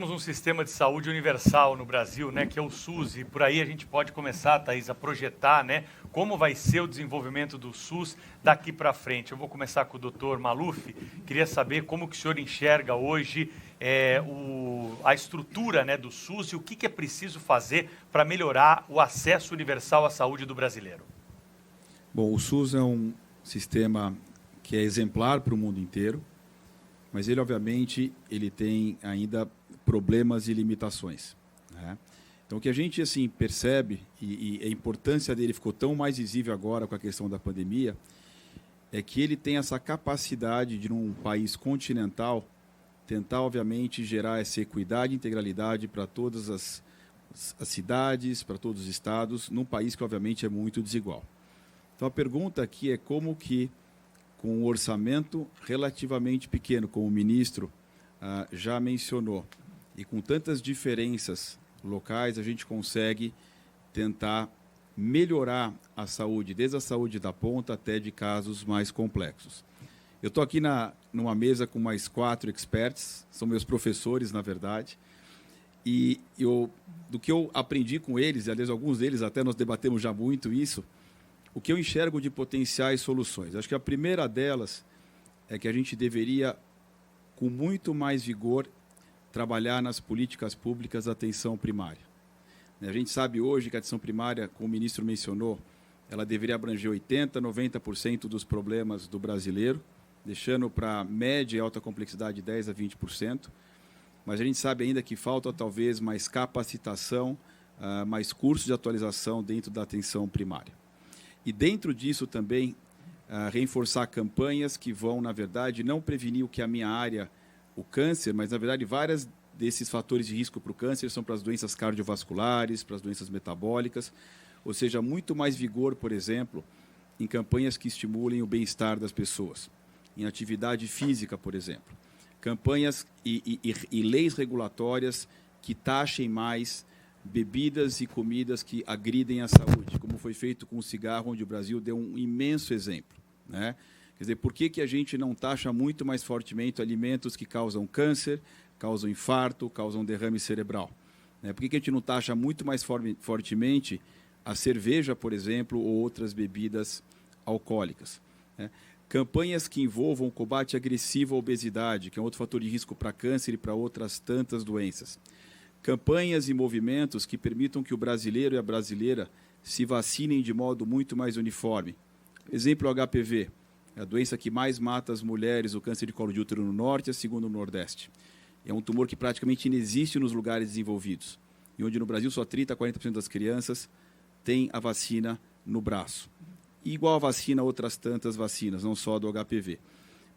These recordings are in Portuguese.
Temos um sistema de saúde universal no Brasil, né, que é o SUS, e por aí a gente pode começar, Thaís, a projetar, né, como vai ser o desenvolvimento do SUS daqui para frente. Eu vou começar com o doutor Maluf. Queria saber como que o senhor enxerga hoje a estrutura, né, do SUS e o que é preciso fazer para melhorar o acesso universal à saúde do brasileiro. Bom, o SUS é um sistema que é exemplar para o mundo inteiro, mas ele, obviamente, ele tem ainda problemas e limitações, né? Então, o que a gente percebe, e a importância dele ficou tão mais visível agora com a questão da pandemia, é que ele tem essa capacidade de, num país continental, tentar, obviamente, gerar essa equidade e integralidade para todas as cidades, para todos os estados, num país que, obviamente, é muito desigual. Então, a pergunta aqui é como que, com um orçamento relativamente pequeno, como o ministro já mencionou, e com tantas diferenças locais, a gente consegue tentar melhorar a saúde, desde a saúde da ponta até de casos mais complexos. Eu estou aqui numa mesa com mais 4 experts, são meus professores, na verdade, e do que eu aprendi com eles, e aliás, alguns deles até nós debatemos já muito isso, o que eu enxergo de potenciais soluções. Acho que a primeira delas é que a gente deveria, com muito mais vigor, trabalhar nas políticas públicas da atenção primária. A gente sabe hoje que a atenção primária, como o ministro mencionou, ela deveria abranger 80%, 90% dos problemas do brasileiro, deixando para média e alta complexidade 10% a 20%. Mas a gente sabe ainda que falta talvez mais capacitação, mais cursos de atualização dentro da atenção primária. E dentro disso também, reforçar campanhas que vão, na verdade, não prevenir o que é a minha área, o câncer, mas, na verdade, vários desses fatores de risco para o câncer são para as doenças cardiovasculares, para as doenças metabólicas, ou seja, muito mais vigor, por exemplo, em campanhas que estimulem o bem-estar das pessoas, em atividade física, por exemplo. Campanhas e leis regulatórias que taxem mais bebidas e comidas que agridem a saúde, como foi feito com o cigarro, onde o Brasil deu um imenso exemplo, né? Quer dizer, por que a gente não taxa muito mais fortemente alimentos que causam câncer, causam infarto, causam derrame cerebral? Por que a gente não taxa muito mais fortemente a cerveja, por exemplo, ou outras bebidas alcoólicas? Campanhas que envolvam o combate agressivo à obesidade, que é outro fator de risco para câncer e para outras tantas doenças. Campanhas e movimentos que permitam que o brasileiro e a brasileira se vacinem de modo muito mais uniforme. Exemplo, o HPV, é a doença que mais mata as mulheres, o câncer de colo de útero no norte, a segunda no nordeste. É um tumor que praticamente inexiste nos lugares desenvolvidos, e onde no Brasil só 30% a 40% das crianças têm a vacina no braço. E igual a vacina, outras tantas vacinas, não só do HPV.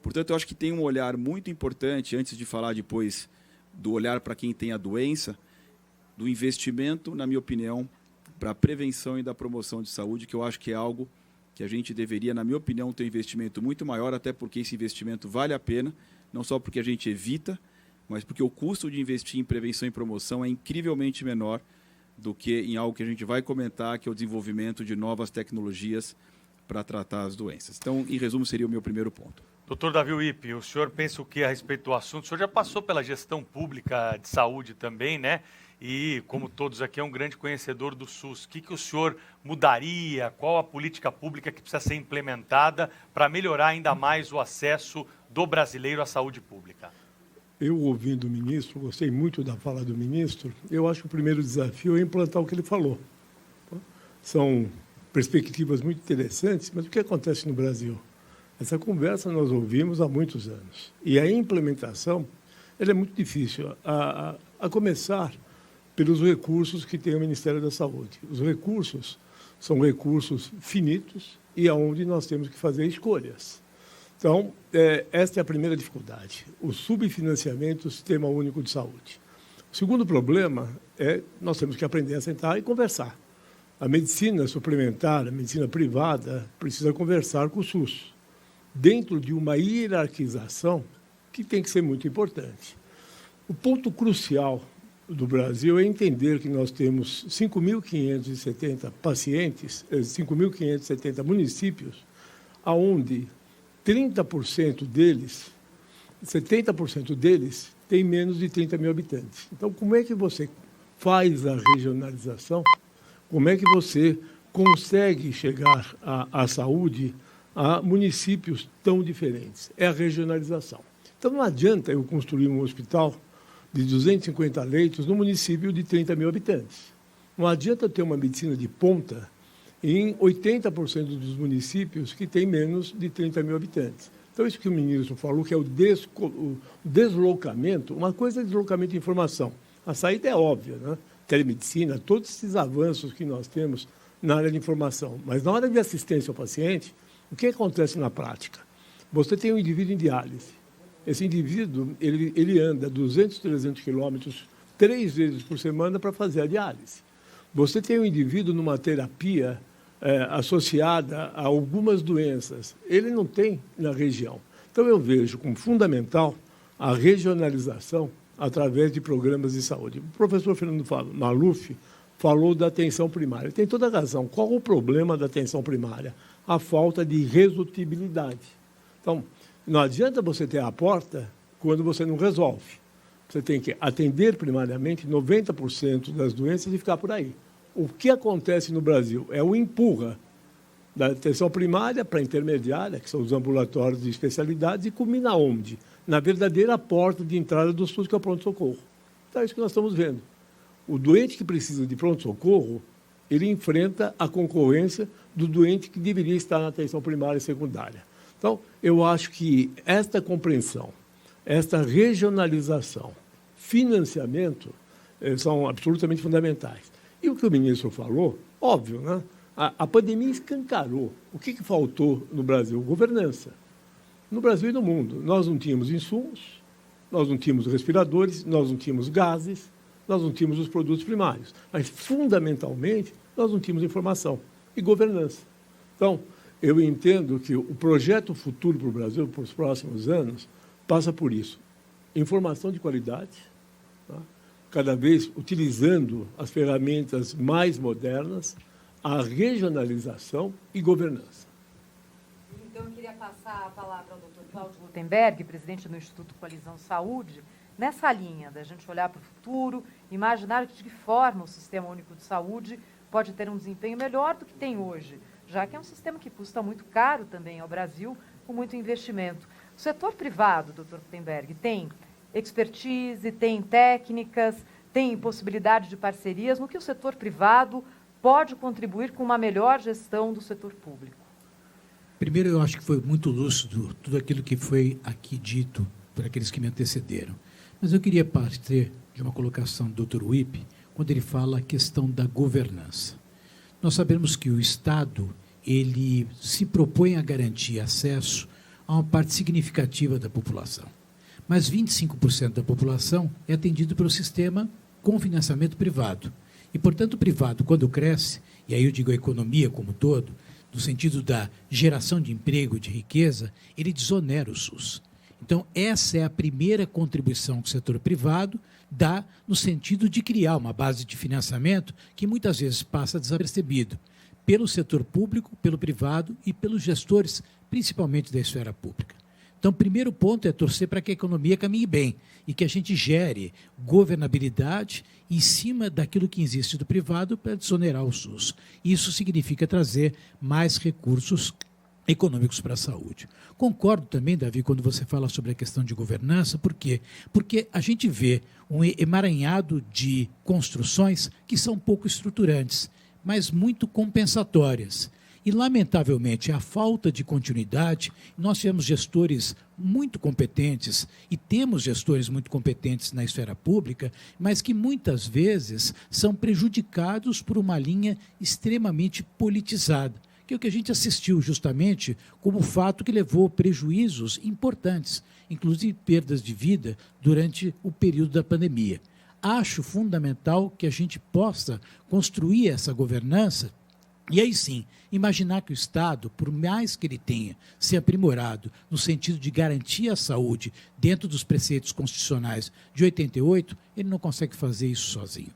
Portanto, eu acho que tem um olhar muito importante, antes de falar depois do olhar para quem tem a doença, do investimento, na minha opinião, para a prevenção e da promoção de saúde, que eu acho que é algo que a gente deveria, na minha opinião, ter um investimento muito maior, até porque esse investimento vale a pena, não só porque a gente evita, mas porque o custo de investir em prevenção e promoção é incrivelmente menor do que em algo que a gente vai comentar, que é o desenvolvimento de novas tecnologias para tratar as doenças. Então, em resumo, seria o meu primeiro ponto. Doutor Davi Wippe, o senhor pensa o que a respeito do assunto? O senhor já passou pela gestão pública de saúde também, né? E, como todos aqui, é um grande conhecedor do SUS. O que o senhor mudaria? Qual a política pública que precisa ser implementada para melhorar ainda mais o acesso do brasileiro à saúde pública? Eu, ouvindo o ministro, gostei muito da fala do ministro, eu acho que o primeiro desafio é implantar o que ele falou. São perspectivas muito interessantes, mas o que acontece no Brasil? Essa conversa nós ouvimos há muitos anos. E a implementação ela é muito difícil, a começar pelos recursos que tem o Ministério da Saúde. Os recursos são recursos finitos e aonde nós temos que fazer escolhas. Então, esta é a primeira dificuldade, o subfinanciamento do Sistema Único de Saúde. O segundo problema é nós temos que aprender a sentar e conversar. A medicina suplementar, a medicina privada, precisa conversar com o SUS, dentro de uma hierarquização que tem que ser muito importante. O ponto crucial do Brasil é entender que nós temos 5.570 pacientes, 5.570 municípios, onde 30% deles 70% deles têm menos de 30 mil habitantes. Então, como é que você faz a regionalização? Como é que você consegue chegar à saúde a municípios tão diferentes? É a regionalização. Então, não adianta eu construir um hospital de 250 leitos no município de 30 mil habitantes. Não adianta ter uma medicina de ponta em 80% dos municípios que têm menos de 30 mil habitantes. Então, isso que o ministro falou, que é o deslocamento, uma coisa é deslocamento de informação. A saída é óbvia, né? Telemedicina, todos esses avanços que nós temos na área de informação. Mas na hora de assistência ao paciente, o que acontece na prática? Você tem um indivíduo em diálise. Esse indivíduo, ele anda 200, 300 quilômetros 3 vezes por semana para fazer a diálise. Você tem um indivíduo numa terapia associada a algumas doenças. Ele não tem na região. Então, eu vejo como fundamental a regionalização através de programas de saúde. O professor Fernando Maluf falou da atenção primária. Tem toda a razão. Qual o problema da atenção primária? A falta de resolutibilidade. Então, não adianta você ter a porta quando você não resolve. Você tem que atender primariamente 90% das doenças e ficar por aí. O que acontece no Brasil é o empurra da atenção primária para a intermediária, que são os ambulatórios de especialidades, e culmina onde? Na verdadeira porta de entrada do SUS, que é o pronto-socorro. Então, é isso que nós estamos vendo. O doente que precisa de pronto-socorro, ele enfrenta a concorrência do doente que deveria estar na atenção primária e secundária. Então, eu acho que esta compreensão, esta regionalização, financiamento, são absolutamente fundamentais. E o que o ministro falou, óbvio, né? A pandemia escancarou. O que faltou no Brasil? Governança. No Brasil e no mundo. Nós não tínhamos insumos, nós não tínhamos respiradores, nós não tínhamos gases, nós não tínhamos os produtos primários. Mas, fundamentalmente, nós não tínhamos informação e governança. Então, eu entendo que o projeto futuro para o Brasil, para os próximos anos, passa por isso. Informação de qualidade, tá? Cada vez utilizando as ferramentas mais modernas, a regionalização e governança. Então, eu queria passar a palavra ao Dr. Cláudio Gutenberg, presidente do Instituto Coalizão Saúde, nessa linha da gente olhar para o futuro, imaginar de que forma o Sistema Único de Saúde pode ter um desempenho melhor do que tem hoje, já que é um sistema que custa muito caro também ao Brasil, com muito investimento. O setor privado, Dr. Gutenberg, tem expertise, tem técnicas, tem possibilidade de parcerias, no que o setor privado pode contribuir com uma melhor gestão do setor público? Primeiro, eu acho que foi muito lúcido tudo aquilo que foi aqui dito por aqueles que me antecederam. Mas eu queria partir de uma colocação do Dr. Wippe, quando ele fala a questão da governança. Nós sabemos que o Estado, ele se propõe a garantir acesso a uma parte significativa da população. Mas 25% da população é atendido pelo sistema com financiamento privado. E, portanto, o privado, quando cresce, e aí eu digo a economia como um todo, no sentido da geração de emprego, de riqueza, ele desonera o SUS. Então, essa é a primeira contribuição que o setor privado dá no sentido de criar uma base de financiamento que muitas vezes passa desapercebido pelo setor público, pelo privado e pelos gestores, principalmente da esfera pública. Então, o primeiro ponto é torcer para que a economia caminhe bem e que a gente gere governabilidade em cima daquilo que existe do privado para desonerar o SUS. Isso significa trazer mais recursos econômicos para a saúde. Concordo também, Davi, quando você fala sobre a questão de governança. Por quê? Porque a gente vê um emaranhado de construções que são pouco estruturantes, mas muito compensatórias. E, lamentavelmente, a falta de continuidade, nós tivemos gestores muito competentes e temos gestores muito competentes na esfera pública, mas que muitas vezes são prejudicados por uma linha extremamente politizada, que é o que a gente assistiu justamente como fato que levou prejuízos importantes, inclusive perdas de vida durante o período da pandemia. Acho fundamental que a gente possa construir essa governança. E aí sim, imaginar que o Estado, por mais que ele tenha se aprimorado no sentido de garantir a saúde dentro dos preceitos constitucionais de 88, ele não consegue fazer isso sozinho.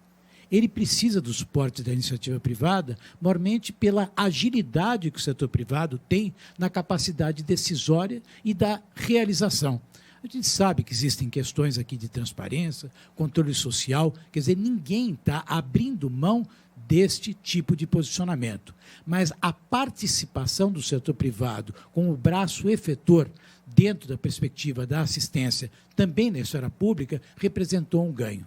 Ele precisa do suporte da iniciativa privada, maiormente pela agilidade que o setor privado tem na capacidade decisória e da realização. A A gente sabe que existem questões aqui de transparência, controle social, quer dizer, ninguém está abrindo mão deste tipo de posicionamento. Mas a participação do setor privado como braço efetor dentro da perspectiva da assistência, também na esfera pública, representou um ganho.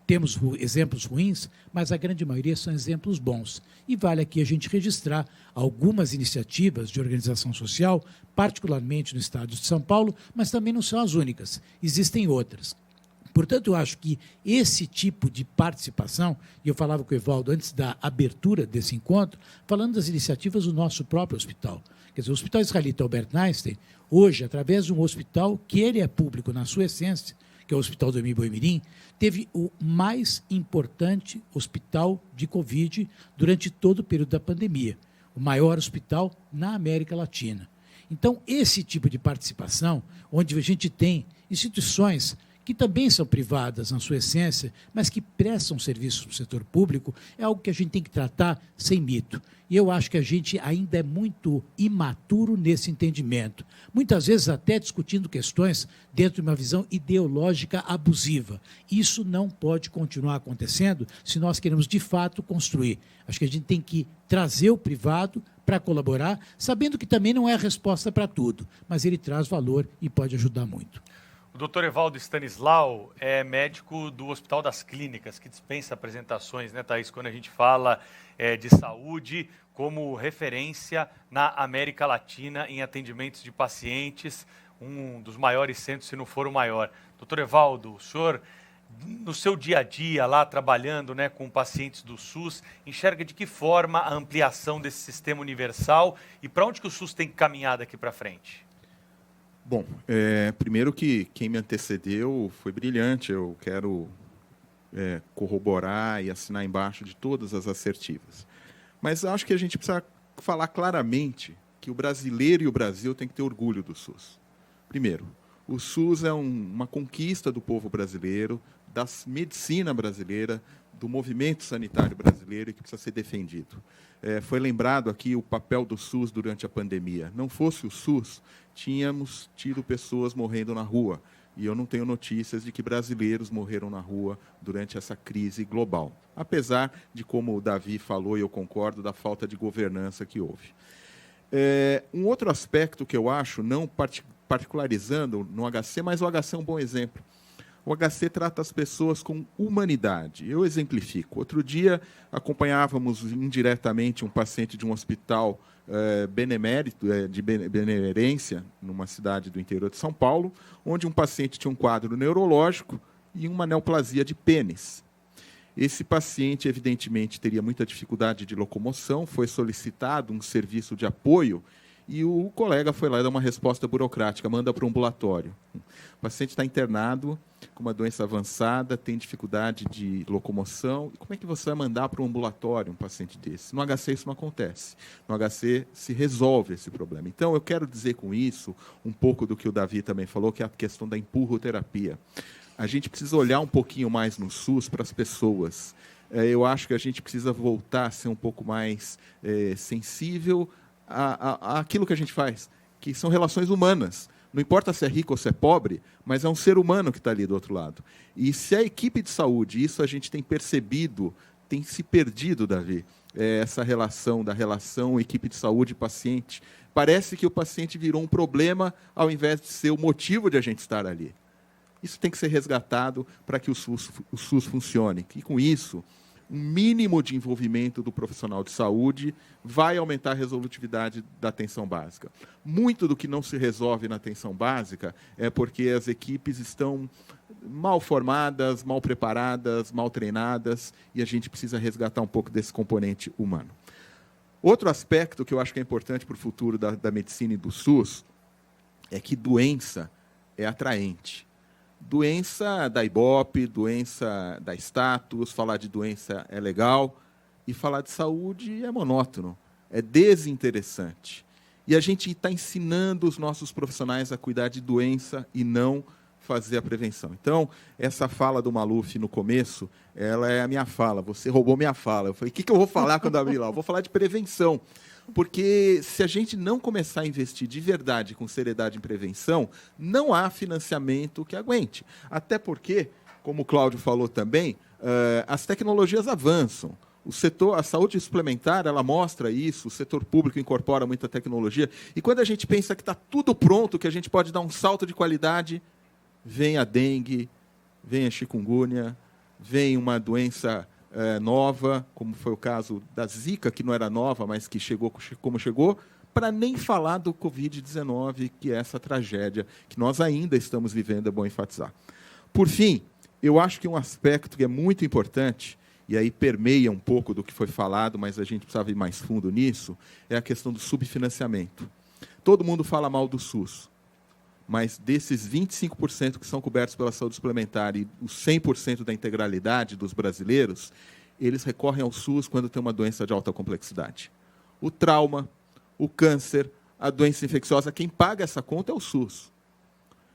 Temos exemplos ruins, mas a grande maioria são exemplos bons. E vale aqui a gente registrar algumas iniciativas de organização social, particularmente no estado de São Paulo, mas também não são as únicas. Existem outras. Portanto, eu acho que esse tipo de participação, e eu falava com o Evaldo antes da abertura desse encontro, falando das iniciativas do nosso próprio hospital. Quer dizer, o Hospital Israelita Albert Einstein, hoje, através de um hospital que ele é público na sua essência, que é o Hospital do Emi-Boimirim, teve o mais importante hospital de Covid durante todo o período da pandemia, o maior hospital na América Latina. Então, esse tipo de participação, onde a gente tem instituições que também são privadas na sua essência, mas que prestam serviços para o setor público, é algo que a gente tem que tratar sem mito. E eu acho que a gente ainda é muito imaturo nesse entendimento. Muitas vezes até discutindo questões dentro de uma visão ideológica abusiva. Isso não pode continuar acontecendo se nós queremos, de fato, construir. Acho que a gente tem que trazer o privado para colaborar, sabendo que também não é a resposta para tudo, mas ele traz valor e pode ajudar muito. O doutor Evaldo Stanislau é médico do Hospital das Clínicas, que dispensa apresentações, né, Thaís, quando a gente fala de saúde como referência na América Latina em atendimentos de pacientes, um dos maiores centros, se não for o maior. Doutor Evaldo, o senhor, no seu dia a dia lá trabalhando, né, com pacientes do SUS, enxerga de que forma a ampliação desse sistema universal e para onde que o SUS tem que caminhar daqui para frente? Bom, primeiro que quem me antecedeu foi brilhante, eu quero corroborar e assinar embaixo de todas as assertivas. Mas acho que a gente precisa falar claramente que o brasileiro e o Brasil têm que ter orgulho do SUS. Primeiro, o SUS é uma conquista do povo brasileiro, da medicina brasileira, do movimento sanitário brasileiro e que precisa ser defendido. Foi lembrado aqui o papel do SUS durante a pandemia. Não fosse o SUS, tínhamos tido pessoas morrendo na rua. E eu não tenho notícias de que brasileiros morreram na rua durante essa crise global. Apesar de, como o Davi falou, e eu concordo, da falta de governança que houve. Um outro aspecto que eu acho, não particularizando no HC, mas o HC é um bom exemplo. O HC trata as pessoas com humanidade. Eu exemplifico. Outro dia, acompanhávamos indiretamente um paciente de um hospital benemérito, de benemerência, numa cidade do interior de São Paulo, onde um paciente tinha um quadro neurológico e uma neoplasia de pênis. Esse paciente, evidentemente, teria muita dificuldade de locomoção, foi solicitado um serviço de apoio e o colega foi lá e deu uma resposta burocrática, manda para o ambulatório. O paciente está internado com uma doença avançada, tem dificuldade de locomoção. E como é que você vai mandar para um ambulatório um paciente desse? No HC isso não acontece. No HC se resolve esse problema. Então, eu quero dizer com isso um pouco do que o Davi também falou, que é a questão da empurroterapia. A gente precisa olhar um pouquinho mais no SUS para as pessoas. Eu acho que a gente precisa voltar a ser um pouco mais sensível àquilo que a gente faz, que são relações humanas. Não importa se é rico ou se é pobre, mas é um ser humano que está ali do outro lado. E se a equipe de saúde, isso a gente tem percebido, tem se perdido, Davi, essa relação equipe de saúde e paciente. Parece que o paciente virou um problema ao invés de ser o motivo de a gente estar ali. Isso tem que ser resgatado para que o SUS funcione. E, com isso, um mínimo de envolvimento do profissional de saúde vai aumentar a resolutividade da atenção básica. Muito do que não se resolve na atenção básica é porque as equipes estão mal formadas, mal preparadas, mal treinadas, e a gente precisa resgatar um pouco desse componente humano. Outro aspecto que eu acho que é importante para o futuro da medicina e do SUS é que doença é atraente. Doença da Ibope, doença da status, falar de doença é legal, e falar de saúde é monótono, é desinteressante. E a gente está ensinando os nossos profissionais a cuidar de doença e não fazer a prevenção. Então, essa fala do Maluf no começo, ela é a minha fala. Você roubou minha fala. Eu falei, o que eu vou falar quando abrir lá? Eu vou falar de prevenção. Porque se a gente não começar a investir de verdade, com seriedade em prevenção, não há financiamento que aguente. Até porque, como o Cláudio falou também, as tecnologias avançam. O setor, a saúde suplementar, ela mostra isso, o setor público incorpora muita tecnologia. E quando a gente pensa que está tudo pronto, que a gente pode dar um salto de qualidade, vem a dengue, vem a chikungunya, vem uma doença nova, como foi o caso da Zika, que não era nova, mas que chegou como chegou, para nem falar do Covid-19, que é essa tragédia que nós ainda estamos vivendo, é bom enfatizar. Por fim, eu acho que um aspecto que é muito importante, e aí permeia um pouco do que foi falado, mas a gente precisava ir mais fundo nisso, é a questão do subfinanciamento. Todo mundo fala mal do SUS, mas desses 25% que são cobertos pela saúde suplementar e os 100% da integralidade dos brasileiros, eles recorrem ao SUS quando tem uma doença de alta complexidade. O trauma, o câncer, a doença infecciosa, quem paga essa conta é o SUS.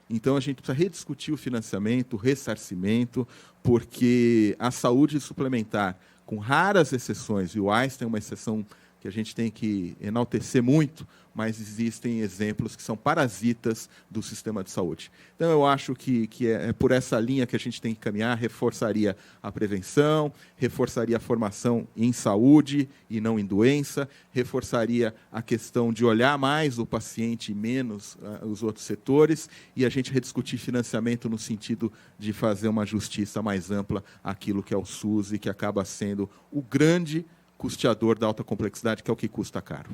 Então, a gente precisa rediscutir o financiamento, o ressarcimento, porque a saúde suplementar, com raras exceções, e o Einstein é uma exceção que a gente tem que enaltecer muito, mas existem exemplos que são parasitas do sistema de saúde. Então, eu acho que é por essa linha que a gente tem que caminhar, reforçaria a prevenção, reforçaria a formação em saúde e não em doença, reforçaria a questão de olhar mais o paciente e menos os outros setores, e a gente rediscutir financiamento no sentido de fazer uma justiça mais ampla àquilo que é o SUS e que acaba sendo o grande custeador da alta complexidade, que é o que custa caro.